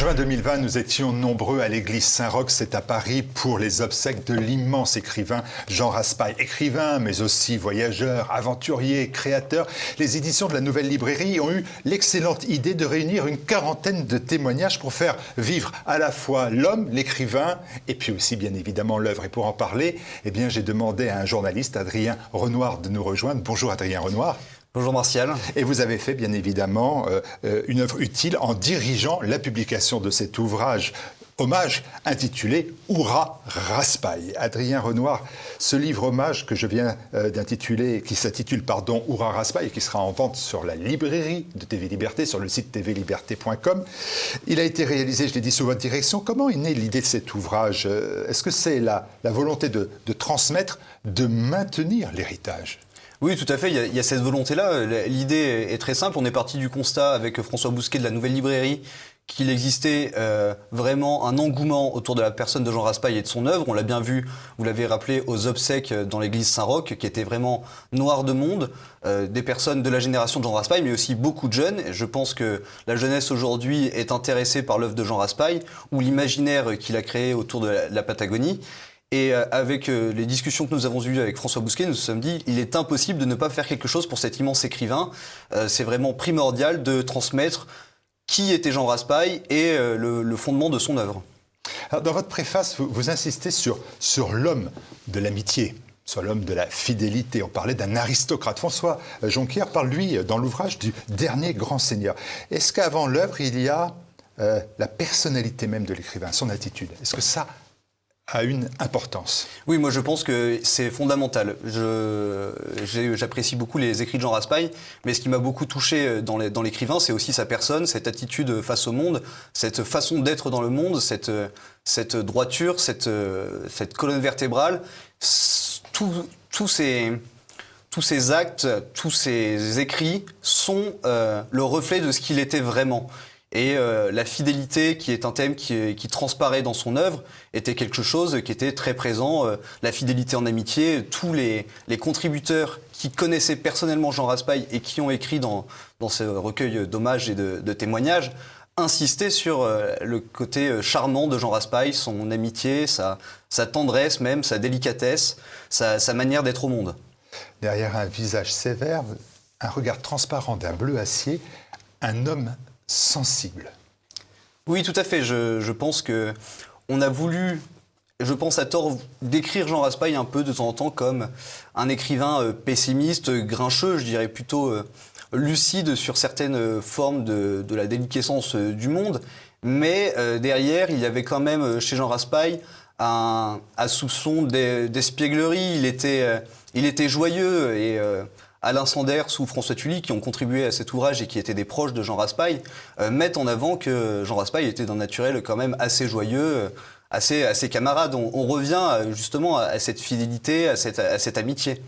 juin 2020, nous étions nombreux à l'église Saint-Roch, c'est à Paris, pour les obsèques de l'immense écrivain Jean Raspail. Écrivain, mais aussi voyageur, aventurier, créateur, les éditions de la Nouvelle Librairie ont eu l'excellente idée de réunir une quarantaine de témoignages pour faire vivre à la fois l'homme, l'écrivain, et puis aussi bien évidemment l'œuvre. Et pour en parler, eh bien, j'ai demandé à un journaliste, Adrien Renoir, de nous rejoindre. Bonjour Adrien Renoir. Bonjour Martial. Et vous avez fait bien évidemment une œuvre utile en dirigeant la publication de cet ouvrage hommage intitulé Hourra Raspail. Adrien Renoir, ce livre hommage que je viens d'intituler, qui s'intitule Hourra Raspail et qui sera en vente sur la librairie de TV Liberté, sur le site tvliberté.com. Il a été réalisé, je l'ai dit, sous votre direction. Comment est née l'idée de cet ouvrage? Est-ce que c'est la volonté de transmettre, de maintenir l'héritage? Oui, tout à fait, il y a cette volonté-là. L'idée est très simple. On est parti du constat avec François Bousquet de la Nouvelle Librairie qu'il existait vraiment un engouement autour de la personne de Jean Raspail et de son œuvre. On l'a bien vu, vous l'avez rappelé, aux obsèques dans l'église Saint-Roch, qui était vraiment noire de monde, des personnes de la génération de Jean Raspail, mais aussi beaucoup de jeunes. Je pense que la jeunesse aujourd'hui est intéressée par l'œuvre de Jean Raspail ou l'imaginaire qu'il a créé autour de la Patagonie. Et avec les discussions que nous avons eues avec François Bousquet, nous nous sommes dit il est impossible de ne pas faire quelque chose pour cet immense écrivain. C'est vraiment primordial de transmettre qui était Jean Raspail et le fondement de son œuvre. Alors, dans votre préface, vous insistez sur l'homme de l'amitié, sur l'homme de la fidélité. On parlait d'un aristocrate. François Jonquière parle, lui, dans l'ouvrage, du dernier grand seigneur. Est-ce qu'avant l'œuvre, il y a la personnalité même de l'écrivain, son attitude? Est-ce que ça a une importance? Oui, moi je pense que c'est fondamental. J'apprécie beaucoup les écrits de Jean Raspail, mais ce qui m'a beaucoup touché dans l'écrivain, c'est aussi sa personne, cette attitude face au monde, cette façon d'être dans le monde, cette droiture, cette colonne vertébrale. Tous ces actes, tous ces écrits sont le reflet de ce qu'il était vraiment. Et la fidélité, qui est un thème qui transparaît dans son œuvre, était quelque chose qui était très présent. La fidélité en amitié, tous les contributeurs qui connaissaient personnellement Jean Raspail et qui ont écrit dans ce recueil d'hommages et de témoignages, insistaient sur le côté charmant de Jean Raspail, son amitié, sa tendresse même, sa délicatesse, sa manière d'être au monde. Derrière un visage sévère, un regard transparent d'un bleu acier, un homme sensible. Oui, tout à fait. Je pense que on a voulu, je pense à tort, décrire Jean Raspail un peu de temps en temps comme un écrivain pessimiste, grincheux, je dirais plutôt lucide sur certaines formes de la déliquescence du monde. Mais derrière, il y avait quand même chez Jean Raspail un soupçon d'espièglerie. Il était joyeux et Alain Sanders ou François Tully, qui ont contribué à cet ouvrage et qui étaient des proches de Jean Raspail, mettent en avant que Jean Raspail était d'un naturel quand même assez joyeux, assez camarade. On revient justement à cette fidélité, à cette amitié.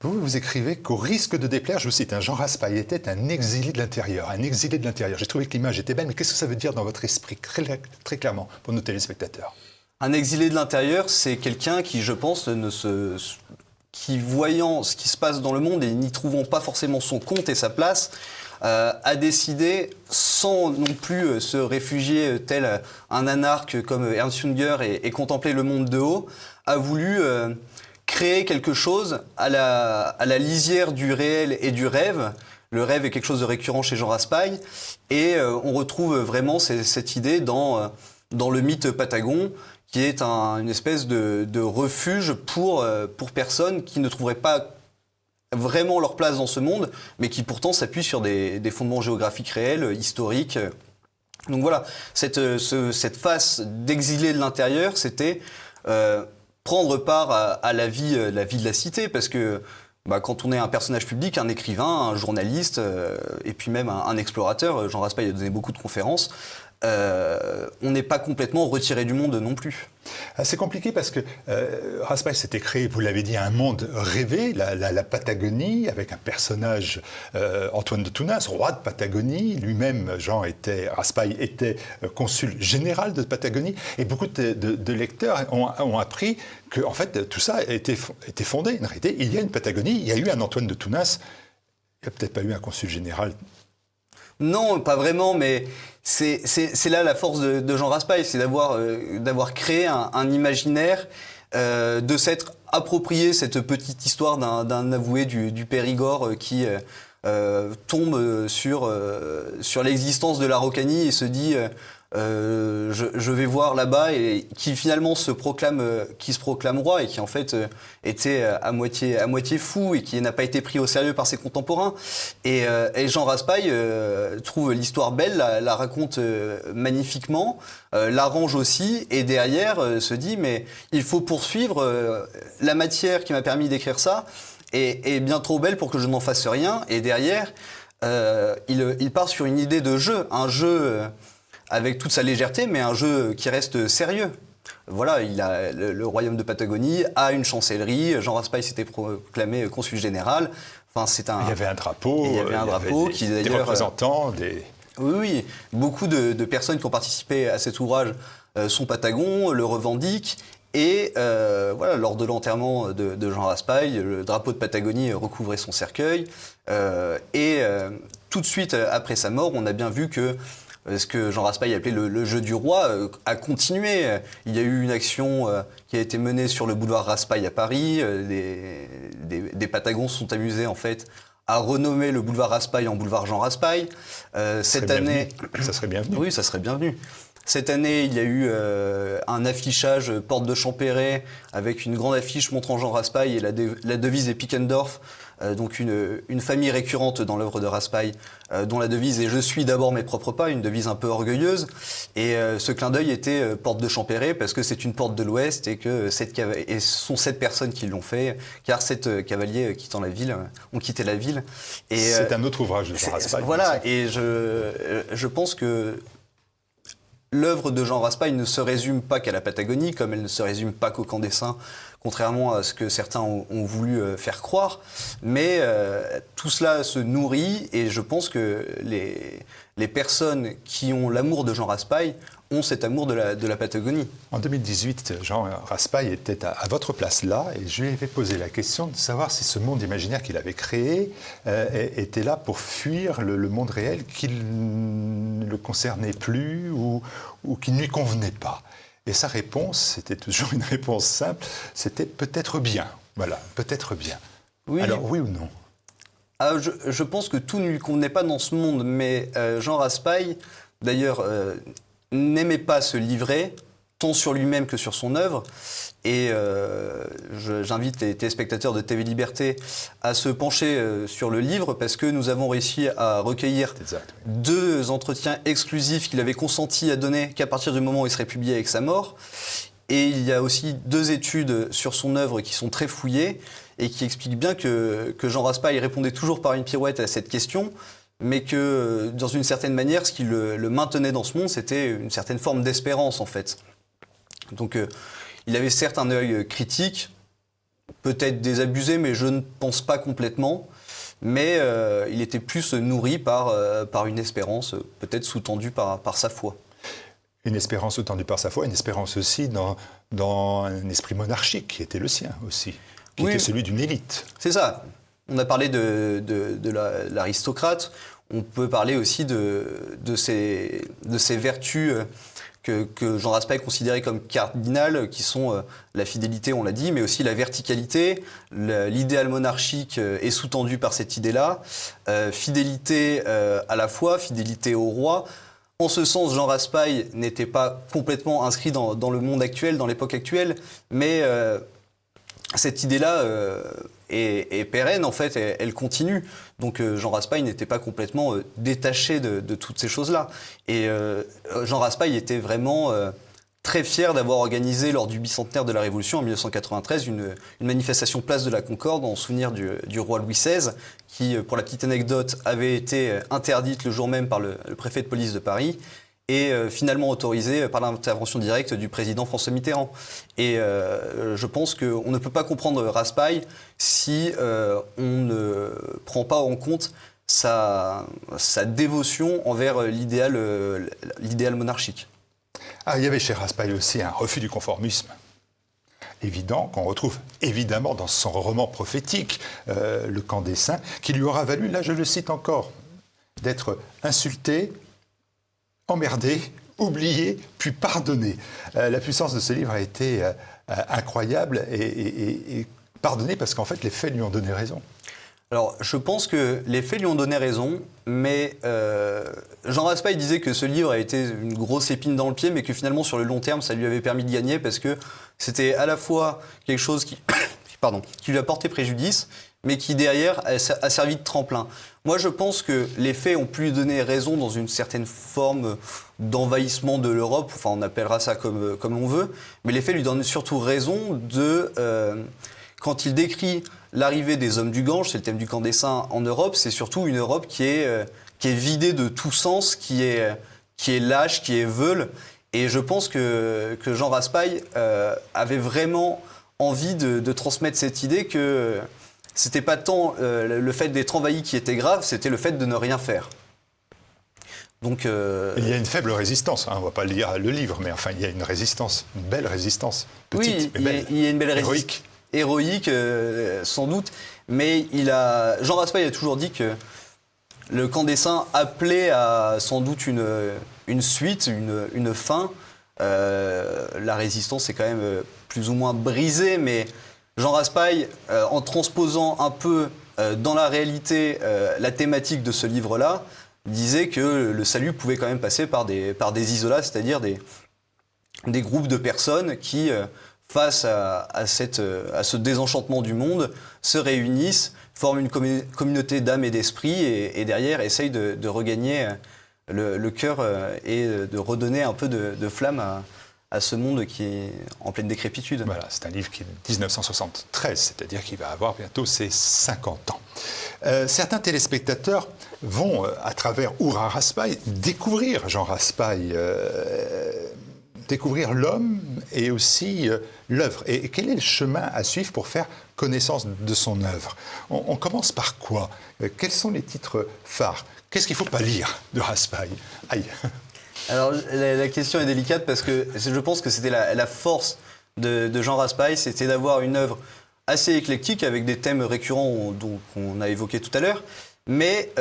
Vous écrivez qu'au risque de déplaire, je vous cite, Jean Raspail était un exilé de l'intérieur, un exilé de l'intérieur. J'ai trouvé que l'image était belle, mais qu'est-ce que ça veut dire dans votre esprit, très clairement, pour nos téléspectateurs? Un exilé de l'intérieur, c'est quelqu'un qui, je pense, qui, voyant ce qui se passe dans le monde et n'y trouvant pas forcément son compte et sa place, a décidé, sans non plus se réfugier tel un anarque comme Ernst Junger et contempler le monde de haut, a voulu créer quelque chose à la lisière du réel et du rêve. Le rêve est quelque chose de récurrent chez Jean Raspail, et on retrouve vraiment cette idée dans le mythe patagon, qui est une espèce de refuge pour personnes qui ne trouveraient pas vraiment leur place dans ce monde, mais qui pourtant s'appuient sur des fondements géographiques réels, historiques. Donc voilà, cette face d'exilé de l'intérieur, c'était prendre part à la vie de la cité, parce que quand on est un personnage public, un écrivain, un journaliste, et puis même un explorateur, Jean Raspail a donné beaucoup de conférences, on n'est pas complètement retiré du monde non plus. C'est compliqué parce que Raspail s'était créé, vous l'avez dit, un monde rêvé, la Patagonie, avec un personnage, Antoine de Tounas, roi de Patagonie. Lui-même, Raspail était consul général de Patagonie. Et beaucoup de lecteurs ont appris que, en fait, tout ça était fondé. En réalité, il y a une Patagonie, il y a eu un Antoine de Tounas. Il n'y a peut-être pas eu un consul général. Non, pas vraiment, mais c'est là la force de Jean Raspail, c'est d'avoir créé un imaginaire, de s'être approprié cette petite histoire d'un avoué du Périgord qui tombe sur l'existence de l'Araucanie et se dit je vais voir là-bas, et qui finalement se proclame roi, et qui en fait était à moitié fou, et qui n'a pas été pris au sérieux par ses contemporains. Et Jean Raspail trouve l'histoire belle, la raconte magnifiquement, l'arrange aussi, et derrière se dit mais il faut poursuivre, la matière qui m'a permis d'écrire ça est bien trop belle pour que je n'en fasse rien. Et derrière il part sur une idée de jeu, un jeu avec toute sa légèreté, mais un jeu qui reste sérieux. Voilà, il a le royaume de Patagonie a une chancellerie. Jean Raspail s'était proclamé consul général. Enfin, il y avait un drapeau. Il y avait un drapeau qui d'ailleurs des représentants des. Oui, beaucoup de personnes qui ont participé à cet ouvrage sont Patagons, le revendiquent. Et voilà, lors de l'enterrement de Jean Raspail, le drapeau de Patagonie recouvrait son cercueil. Tout de suite après sa mort, on a bien vu que ce que Jean Raspail appelait le jeu du roi a continué. Il y a eu une action qui a été menée sur le boulevard Raspail à Paris. Des Patagons se sont amusés en fait à renommer le boulevard Raspail en boulevard Jean Raspail. Cette année, ça serait bienvenu. Oui, ça serait bienvenu. Cette année, il y a eu un affichage porte de Champéret avec une grande affiche montrant Jean Raspail et la devise des Pickendorf, donc une famille récurrente dans l'œuvre de Raspail, dont la devise est « Je suis d'abord mes propres pas », une devise un peu orgueilleuse. Et ce clin d'œil était porte de Champéret parce que c'est une porte de l'Ouest et que ce sont 7 personnes qui l'ont fait, car 7 cavaliers ont quitté la ville. Et c'est un autre ouvrage de Jean Raspail. Voilà, et je pense que l'œuvre de Jean Raspail ne se résume pas qu'à la Patagonie, comme elle ne se résume pas qu'au Camp des Saints, contrairement à ce que certains ont voulu faire croire. Mais tout cela se nourrit, et je pense que les personnes qui ont l'amour de Jean Raspail ont cet amour de la Patagonie. En 2018, Jean Raspail était à votre place là, et je lui avais posé la question de savoir si ce monde imaginaire qu'il avait créé était là pour fuir le monde réel, qu'il ne le concernait plus ou qui ne lui convenait pas. Et sa réponse, c'était toujours une réponse simple, c'était peut-être bien. Voilà, peut-être bien. Oui. Alors, oui ou non ? Je pense que tout ne lui convenait pas dans ce monde, mais Jean Raspail, d'ailleurs, n'aimait pas se livrer, tant sur lui-même que sur son œuvre. Et j'invite les téléspectateurs de TV Liberté à se pencher sur le livre, parce que nous avons réussi à recueillir 2 entretiens exclusifs qu'il avait consenti à donner qu'à partir du moment où il serait publié avec sa mort. Et il y a aussi 2 études sur son œuvre qui sont très fouillées et qui expliquent bien que Jean Raspail répondait toujours par une pirouette à cette question, mais que dans une certaine manière, ce qui le maintenait dans ce monde, c'était une certaine forme d'espérance en fait. Donc il avait certes un œil critique, peut-être désabusé, mais je ne pense pas complètement. Mais il était plus nourri par une espérance, peut-être sous-tendue par sa foi. Une espérance sous-tendue par sa foi, une espérance aussi dans un esprit monarchique qui était le sien aussi, qui était celui d'une élite. C'est ça. On a parlé de l'aristocrate, on peut parler aussi de ses vertus que Jean Raspail considérait comme cardinales, qui sont la fidélité, on l'a dit, mais aussi la verticalité. L'idéal monarchique est sous-tendu par cette idée-là. Fidélité à la foi, fidélité au roi. En ce sens, Jean Raspail n'était pas complètement inscrit dans le monde actuel, dans l'époque actuelle, mais cette idée-là est pérenne, en fait, elle continue. Donc Jean Raspail n'était pas complètement détaché de toutes ces choses-là. Et Jean Raspail était vraiment très fier d'avoir organisé, lors du bicentenaire de la Révolution en 1993, une manifestation place de la Concorde en souvenir du roi Louis XVI, qui, pour la petite anecdote, avait été interdite le jour même par le préfet de police de Paris, et finalement autorisée par l'intervention directe du président François Mitterrand. Et je pense qu'on ne peut pas comprendre Raspail si on ne prend pas en compte sa dévotion envers l'idéal monarchique. Ah, il y avait chez Raspail aussi un refus du conformisme évident, qu'on retrouve évidemment dans son roman prophétique, Le Camp des Saints, qui lui aura valu, là je le cite encore, d'être insulté, emmerdé, oublié, puis pardonné. La puissance de ce livre a été incroyable et pardonné parce qu'en fait, les faits lui ont donné raison. Alors, je pense que les faits lui ont donné raison, mais Jean Raspail disait que ce livre a été une grosse épine dans le pied, mais que finalement, sur le long terme, ça lui avait permis de gagner parce que c'était à la fois quelque chose qui lui a porté préjudice, mais qui derrière a servi de tremplin. Moi, je pense que les faits ont pu lui donner raison dans une certaine forme d'envahissement de l'Europe, enfin on appellera ça comme on veut, mais les faits lui donnent surtout raison quand il décrit l'arrivée des hommes du Gange, c'est le thème du camp des Saints en Europe, c'est surtout une Europe qui est vidée de tout sens, qui est lâche, qui est veule, et je pense que Jean Raspail avait vraiment envie de transmettre cette idée que c'était pas tant le fait d'être envahi qui était grave, c'était le fait de ne rien faire. Donc, il y a une faible résistance, hein, on ne va pas lire le livre, mais enfin il y a une résistance, une belle résistance, petite oui, mais belle, il y a une belle résistance. Héroïque, sans doute, mais Jean Raspail a toujours dit que le camp des Saints appelait à sans doute une suite, une fin. La résistance est quand même plus ou moins brisée, mais Jean Raspail, en transposant un peu dans la réalité la thématique de ce livre-là, disait que le salut pouvait quand même passer par des isolats, c'est-à-dire des groupes de personnes qui, face à ce désenchantement du monde, se réunissent, forment une communauté d'âme et d'esprit et derrière essayent de regagner le cœur et de redonner un peu de flamme à ce monde qui est en pleine décrépitude. Voilà, c'est un livre qui est de 1973, c'est-à-dire qu'il va avoir bientôt ses 50 ans. Certains téléspectateurs vont, à travers Hourra Raspail, découvrir Jean Raspail, découvrir l'homme et aussi l'œuvre. Et quel est le chemin à suivre pour faire connaissance de son œuvre? On commence par quoi? Quels sont les titres phares? Qu'est-ce qu'il ne faut pas lire de Raspail? Aïe. Alors la question est délicate parce que je pense que c'était la force de Jean Raspail, c'était d'avoir une œuvre assez éclectique avec des thèmes récurrents qu'on a évoqués tout à l'heure, mais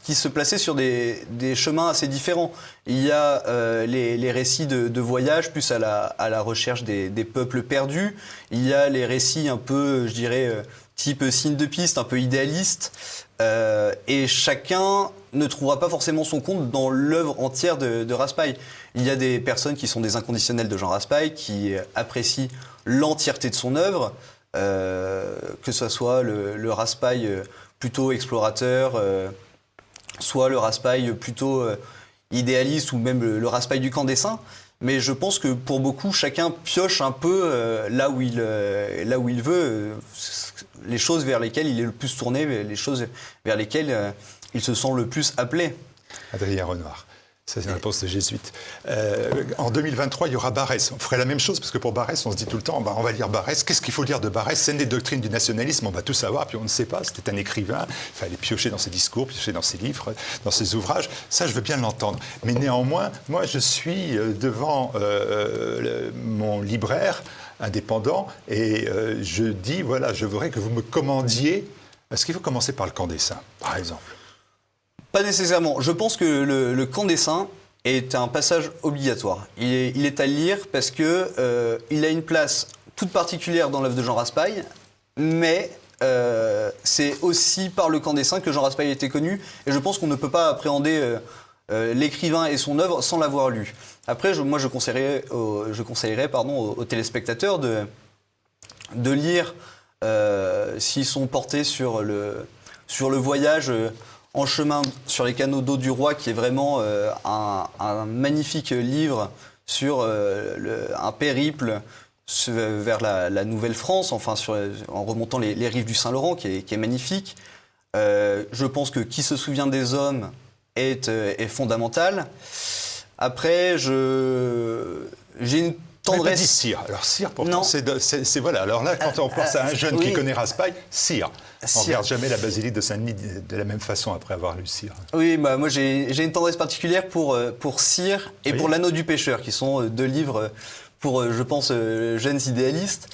qui se plaçait sur des chemins assez différents. Il y a les récits de voyage, plus à la recherche des peuples perdus. Il y a les récits un peu, je dirais, type signe de piste, un peu idéaliste. Et chacun ne trouvera pas forcément son compte dans l'œuvre entière de Raspail. Il y a des personnes qui sont des inconditionnels de Jean Raspail, qui apprécient l'entièreté de son œuvre, que ce soit le Raspail plutôt explorateur, soit le Raspail plutôt idéaliste ou même le Raspail du camp des Saints. Mais je pense que pour beaucoup, chacun pioche un peu là où il veut, les choses vers lesquelles il est le plus tourné, les choses vers lesquelles il se sent le plus appelé. Adrien Renoir. Ça, c'est une réponse de jésuite. En 2023, il y aura Barrès. On ferait la même chose, parce que pour Barrès, on se dit tout le temps, on va lire Barrès. Qu'est-ce qu'il faut lire de Barrès? C'est une des doctrines du nationalisme, on va tout savoir, puis on ne sait pas. C'était un écrivain, il fallait piocher dans ses discours, piocher dans ses livres, dans ses ouvrages. Ça, je veux bien l'entendre. Mais néanmoins, moi, je suis devant mon libraire indépendant, et je dis, voilà, je voudrais que vous me commandiez. Est-ce qu'il faut commencer par le camp des Saints, par exemple? Pas nécessairement. Je pense que le camp des Saints est un passage obligatoire. Il est à lire parce que il a une place toute particulière dans l'œuvre de Jean Raspail, mais c'est aussi par le camp des Saints que Jean Raspail a été connu, et je pense qu'on ne peut pas appréhender l'écrivain et son œuvre sans l'avoir lu. Après, je conseillerais aux téléspectateurs de lire, s'ils sont portés sur le voyage en chemin sur les canaux d'eau du roi, qui est vraiment un magnifique livre sur un périple vers la Nouvelle-France, enfin en remontant les rives du Saint-Laurent, qui est magnifique. Je pense que Qui se souvient des hommes est fondamental. Après, j'ai une tendresse. Pas dit Cyr. Alors Cyr, pourtant, c'est voilà. Alors là, quand on pense à un jeune qui connaît Raspail, Cyr. On ne regarde jamais la basilique de Saint-Denis de la même façon après avoir lu Cyr. Oui, bah, moi j'ai une tendresse particulière pour Cyr et pour L'Anneau du pêcheur, qui sont deux livres pour, je pense, jeunes idéalistes.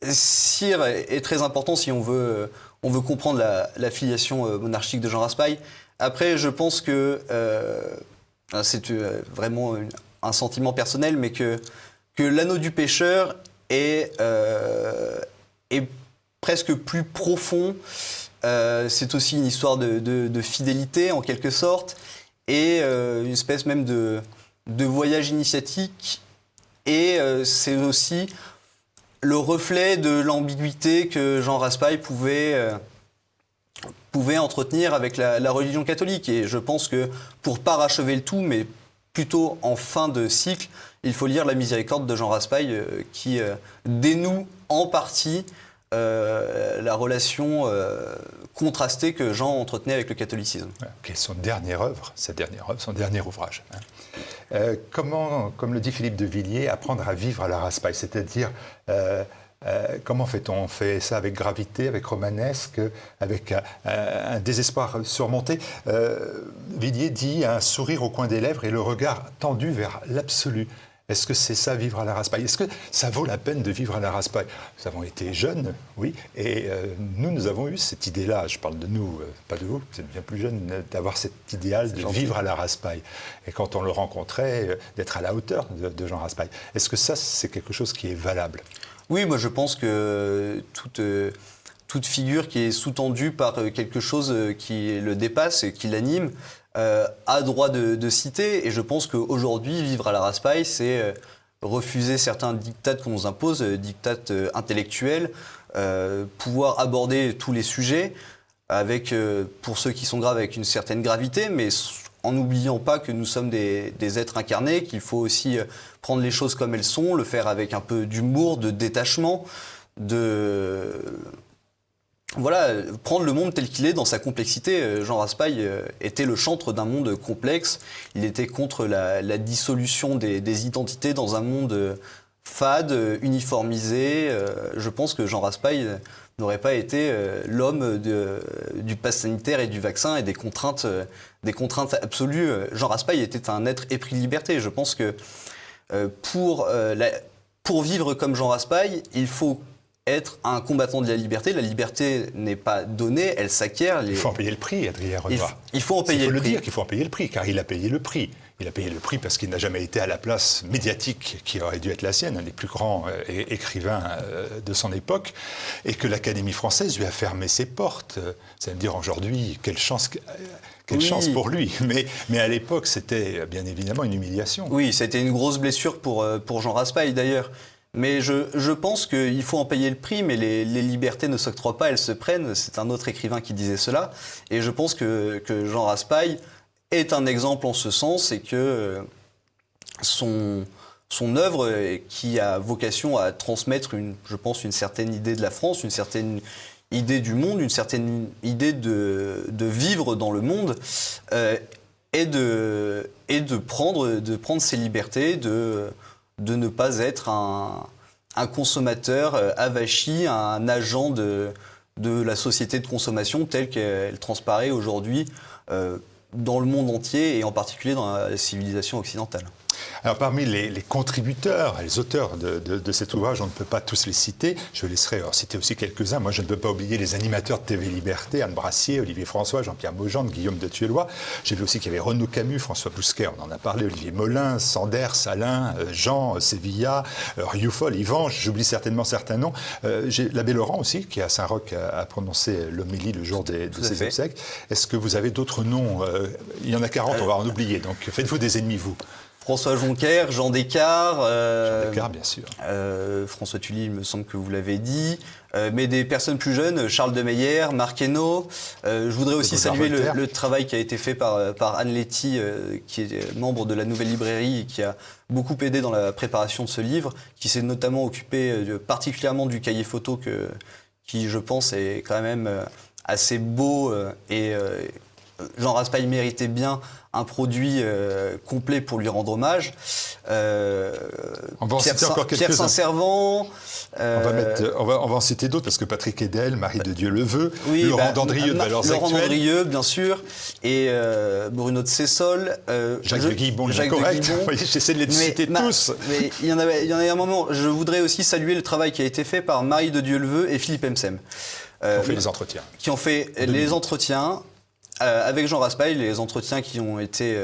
Cyr est très important si on veut on veut comprendre la filiation monarchique de Jean Raspail. Après, je pense que c'est vraiment un sentiment personnel, mais que l'anneau du pêcheur est presque plus profond. C'est aussi une histoire de fidélité, en quelque sorte, et une espèce même de voyage initiatique. Et c'est aussi le reflet de l'ambiguïté que Jean Raspail pouvait entretenir avec la religion catholique. Et je pense que, pour parachever le tout, mais plutôt en fin de cycle, il faut lire La Miséricorde de Jean Raspail, qui dénoue en partie la relation contrastée que Jean entretenait avec le catholicisme. Quelle est son dernière œuvre, son dernier ouvrage. Comment, comme le dit Philippe de Villiers, apprendre à vivre à la Raspail, c'est-à-dire comment fait-on ? On fait ça avec gravité, avec romanesque, avec un désespoir surmonté. Villiers dit un sourire au coin des lèvres et le regard tendu vers l'absolu. Est-ce que c'est ça, vivre à la Raspail ? Est-ce que ça vaut la peine de vivre à la Raspail ? Nous avons été jeunes, oui, et nous avons eu cette idée-là. Je parle de nous, pas de vous, vous êtes bien plus jeunes, d'avoir cet idéal de vivre à la Raspail. Et quand on le rencontrait, d'être à la hauteur de Jean Raspail. Est-ce que ça, c'est quelque chose qui est valable ? Oui, moi je pense que toute figure qui est sous-tendue par quelque chose qui le dépasse et qui l'anime a droit de citer. Et je pense qu'aujourd'hui, vivre à la Raspail, c'est refuser certains diktats qu'on nous impose, diktats intellectuels, pouvoir aborder tous les sujets avec, pour ceux qui sont graves, avec une certaine gravité, mais en n'oubliant pas que nous sommes des êtres incarnés, qu'il faut aussi prendre les choses comme elles sont, le faire avec un peu d'humour, de détachement, voilà, prendre le monde tel qu'il est dans sa complexité. Jean Raspail était le chantre d'un monde complexe. Il était contre la dissolution des identités dans un monde fade, uniformisé. Je pense que Jean Raspail n'aurait pas été l'homme du pass sanitaire et du vaccin et des contraintes absolues. Jean Raspail était un être épris de liberté. Je pense que pour vivre comme Jean Raspail, il faut être un combattant de la liberté. La liberté n'est pas donnée, elle s'acquiert. Il faut en payer le prix, Adrien Renoir. Il faut en payer le prix. Il faut le dire qu'il faut en payer le prix, car il a payé le prix. Il a payé le prix parce qu'il n'a jamais été à la place médiatique qui aurait dû être la sienne, un des plus grands écrivains de son époque, et que l'Académie française lui a fermé ses portes. Vous allez me dire aujourd'hui, quelle chance pour lui. Mais à l'époque, c'était bien évidemment une humiliation. Oui, c'était une grosse blessure pour Jean Raspail d'ailleurs. Mais je pense qu'il faut en payer le prix, mais les libertés ne s'octroient pas, elles se prennent. C'est un autre écrivain qui disait cela. Et je pense que Jean Raspail est un exemple en ce sens, et que son œuvre, qui a vocation à transmettre, je pense, une certaine idée de la France, une certaine idée du monde, une certaine idée de vivre dans le monde, et de prendre ses libertés, de ne pas être un consommateur avachi, un agent de la société de consommation telle qu'elle transparaît aujourd'hui dans le monde entier, et en particulier dans la civilisation occidentale. Alors parmi les contributeurs, les auteurs de cet ouvrage, on ne peut pas tous les citer. Je laisserai citer aussi quelques-uns. Moi, je ne peux pas oublier les animateurs de TV Liberté, Anne Brassier, Olivier François, Jean-Pierre Maugendre, Guillaume de Tuelois. J'ai vu aussi qu'il y avait Renaud Camus, François Bousquet, on en a parlé, Olivier Molin, Sanders, Alain, Jean, Sevilla, Rioufol, Yvan, j'oublie certainement certains noms. J'ai l'abbé Laurent aussi, qui à Saint-Roch a prononcé l'homélie le jour de ses obsèques. Est-ce que vous avez d'autres noms ? Il y en a 40, on va en oublier, donc faites-vous des ennemis, vous. François Joncker, Jean Descartes. Jean Descartes, bien sûr. François Tully, il me semble que vous l'avez dit. Mais des personnes plus jeunes, Charles de Meyer, Marc Hainaut. Je voudrais aussi saluer le travail qui a été fait par Anne Letty, qui est membre de la Nouvelle Librairie et qui a beaucoup aidé dans la préparation de ce livre, qui s'est notamment occupé particulièrement du cahier photo qui, je pense, est quand même assez beau, et Jean Raspail méritait bien un produit complet pour lui rendre hommage. On va en citer encore quelques-uns. Pierre Saint-Servant. On va en citer d'autres, parce que Patrick Hedel, Marie de Dieu le veut, oui, Laurent Dandrieux de Valeurs Actuelles. Laurent Dandrieux, bien sûr, et Bruno de Sessol. Jacques de Guibon, correct. J'essaie de les citer tous. Mais il y en avait un moment. Je voudrais aussi saluer le travail qui a été fait par Marie de Dieu le veut et Philippe Emsem. Qui ont fait les entretiens. Qui ont fait les entretiens avec Jean Raspail, les entretiens qui ont été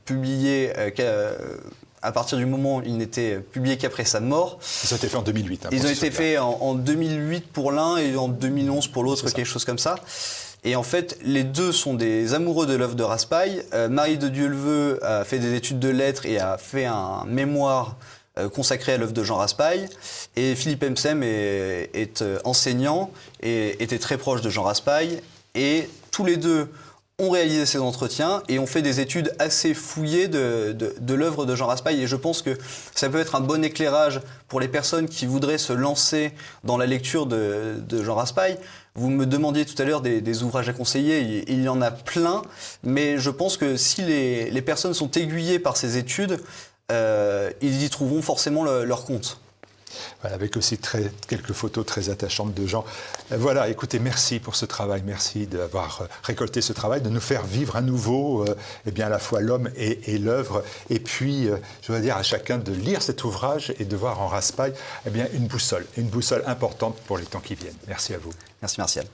publiés à partir du moment où il n'était publié qu'après sa mort. Ça a été fait en 2008. Ils ont été faits en 2008 pour l'un et en 2011 pour l'autre, quelque chose comme ça. Et en fait, les deux sont des amoureux de l'œuvre de Raspail. Marie de Dieuleveux a fait des études de lettres et a fait un mémoire consacré à l'œuvre de Jean Raspail. Et Philippe Hemsem est enseignant et était très proche de Jean Raspail. Et tous les deux ont réalisé ces entretiens et ont fait des études assez fouillées de l'œuvre de Jean Raspail. Et je pense que ça peut être un bon éclairage pour les personnes qui voudraient se lancer dans la lecture de Jean Raspail. Vous me demandiez tout à l'heure des ouvrages à conseiller, il y en a plein, mais je pense que si les personnes sont aiguillées par ces études, ils y trouveront forcément leur compte. Voilà, avec aussi quelques photos très attachantes de Jean. Voilà, écoutez, merci pour ce travail, merci d'avoir récolté ce travail, de nous faire vivre à nouveau eh bien, à la fois l'homme et l'œuvre. Et puis, je voudrais dire à chacun de lire cet ouvrage et de voir en Raspail eh bien, une boussole importante pour les temps qui viennent. Merci à vous. Merci Martial.